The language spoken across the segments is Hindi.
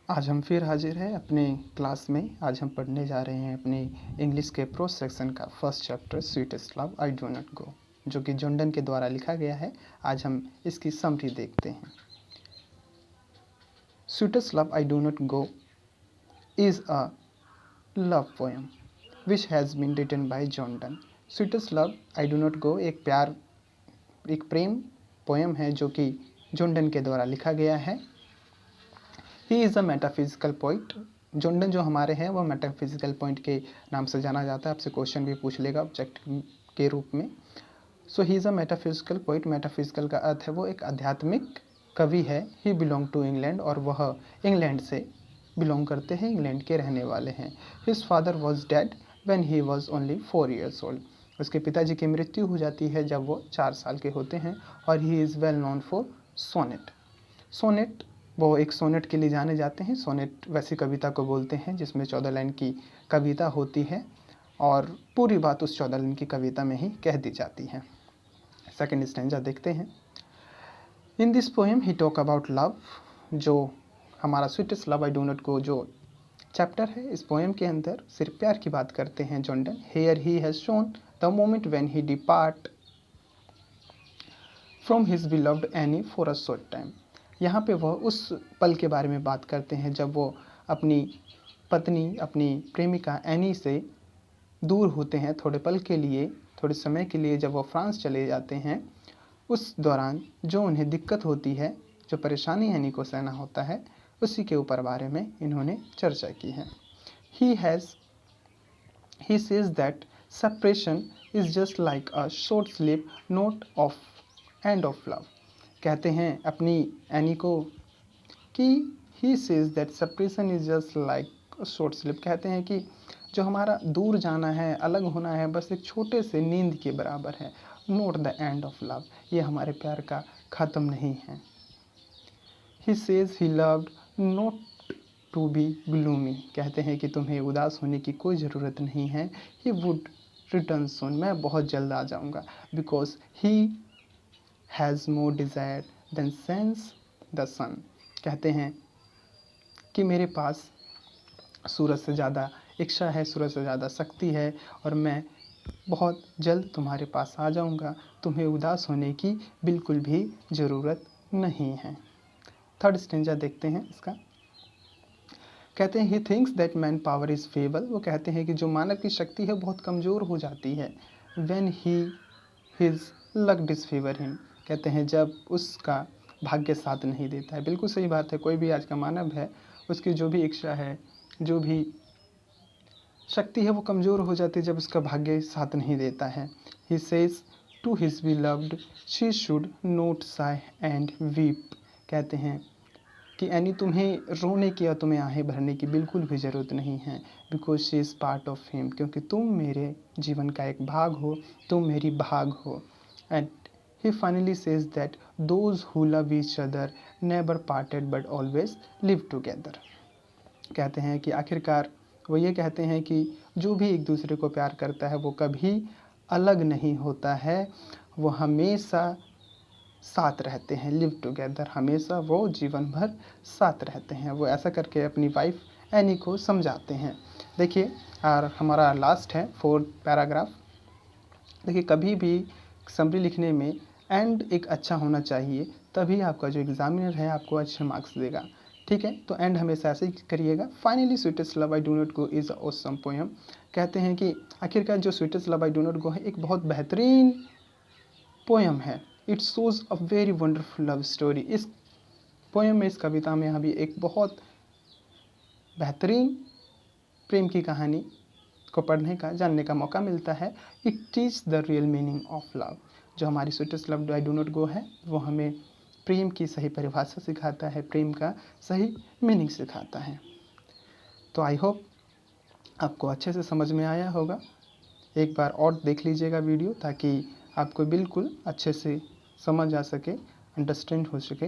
आज हम फिर हाजिर हैं अपने क्लास में। आज हम पढ़ने जा रहे हैं अपने इंग्लिश के प्रोज सेक्शन का first chapter sweetest love I do not गो, जो कि जॉर्डन के द्वारा लिखा गया है। आज हम इसकी समरी देखते हैं। Sweetest love I do not go is a love poem which has been written by Jordan. Sweetest love I do not go एक प्रेम पोएम है जो कि जॉर्डन के द्वारा लिखा गया है। ही is a metaphysical point. Jordan जो हमारे हैं वह मेटाफिजिकल पॉइंट के नाम से जाना जाता है। आपसे क्वेश्चन भी पूछ लेगा ऑब्जेक्ट के रूप में। So he is a metaphysical point. Metaphysical का अर्थ है वो एक आध्यात्मिक कवि है। ही बिलोंग टू इंग्लैंड, और वह इंग्लैंड से बिलोंग करते हैं, इंग्लैंड के रहने वाले हैं। His father was dead when he was only 4 years old. उसके पिताजी की मृत्यु हो जाती है जब वो 4 साल के होते हैं। और he is well known for sonnet. Sonnet, वो एक सोनेट के लिए जाने जाते हैं। सोनेट वैसी कविता को बोलते हैं जिसमें 14 लाइन की कविता होती है और पूरी बात उस 14 लाइन की कविता में ही कह दी जाती है। सेकंड स्टैंजा देखते हैं। In this poem he talk about love. जो हमारा sweetest love I do not गो जो चैप्टर है, इस पोएम के अंदर सिर्फ प्यार की बात करते हैं Jordan. Here he has shown the moment when he depart from his beloved any for a short time. यहाँ पे वह उस पल के बारे में बात करते हैं जब वो अपनी पत्नी, अपनी प्रेमिका एनी से दूर होते हैं थोड़े पल के लिए, थोड़े समय के लिए। जब वो फ्रांस चले जाते हैं, उस दौरान जो उन्हें दिक्कत होती है, जो परेशानी एनी को सहना होता है, उसी के ऊपर बारे में इन्होंने चर्चा की है। He says that separation is just like a short sleep note of and of love. कहते हैं अपनी एनी को कि he says that separation is just like short slip. कहते हैं कि जो हमारा दूर जाना है, अलग होना है, बस एक छोटे से नींद के बराबर है। Not the end of love, ये हमारे प्यार का ख़त्म नहीं है। He says he loved not to be gloomy. कहते हैं कि तुम्हें उदास होने की कोई ज़रूरत नहीं है। ही वुड रिटर्न सून, मैं बहुत जल्द आ जाऊँगा। Because he has more desire than sense the son. कहते हैं कि मेरे पास सूरज से ज़्यादा इच्छा है, सूरज से ज़्यादा शक्ति है, और मैं बहुत जल्द तुम्हारे पास आ जाऊंगा। तुम्हें उदास होने की बिल्कुल भी ज़रूरत नहीं है। थर्ड स्टेंजा देखते हैं इसका। कहते हैं he thinks that man power is fable. वो कहते हैं कि जो मानव की शक्ति है बहुत कमज़ोर हो जाती है। When he his luck disfavour him. कहते हैं जब उसका भाग्य साथ नहीं देता है। बिल्कुल सही बात है। कोई भी आज का मानव है, उसकी जो भी इच्छा है, जो भी शक्ति है, वो कमज़ोर हो जाती है जब उसका भाग्य साथ नहीं देता है। He says to his beloved she should not sigh and weep. कहते हैं कि एनी तुम्हें रोने की या तुम्हें आहें भरने की बिल्कुल भी ज़रूरत नहीं है। Because she is part of him, क्योंकि तुम मेरे जीवन का एक भाग हो, तुम मेरी भाग हो। And he finally says that those who love each other never parted but always live together. कहते हैं कि आखिरकार वो ये कहते हैं कि जो भी एक दूसरे को प्यार करता है वो कभी अलग नहीं होता है, वो हमेशा साथ रहते हैं। लिव टुगेदर, हमेशा वो जीवन भर साथ रहते हैं। वो ऐसा करके अपनी वाइफ एनी को समझाते हैं। देखिए, और हमारा लास्ट है 4th पैराग्राफ। देखिए, कभी भी समरी लिखने में एंड एक अच्छा होना चाहिए, तभी आपका जो एग्जामिनर है आपको अच्छे मार्क्स देगा। ठीक है, तो एंड हमेशा ऐसे ही करिएगा। Finally sweetest love I do not go is a awesome poem. कहते हैं कि आखिरकार जो sweetest love I do not गो है एक बहुत बेहतरीन पोएम है। It shows a very wonderful love story. इस पोएम में, इस कविता में हमें एक बहुत बेहतरीन प्रेम की कहानी को पढ़ने का, जानने का मौका मिलता है। It teach the real meaning of love. जो हमारी sweetest love I do not गो है, वो हमें प्रेम की सही परिभाषा सिखाता है, प्रेम का सही मीनिंग सिखाता है। तो आई होप आपको अच्छे से समझ में आया होगा। एक बार और देख लीजिएगा वीडियो, ताकि आपको बिल्कुल अच्छे से समझ आ सके, अंडरस्टैंड हो सके।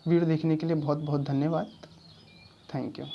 वीडियो देखने के लिए बहुत बहुत धन्यवाद। Thank you.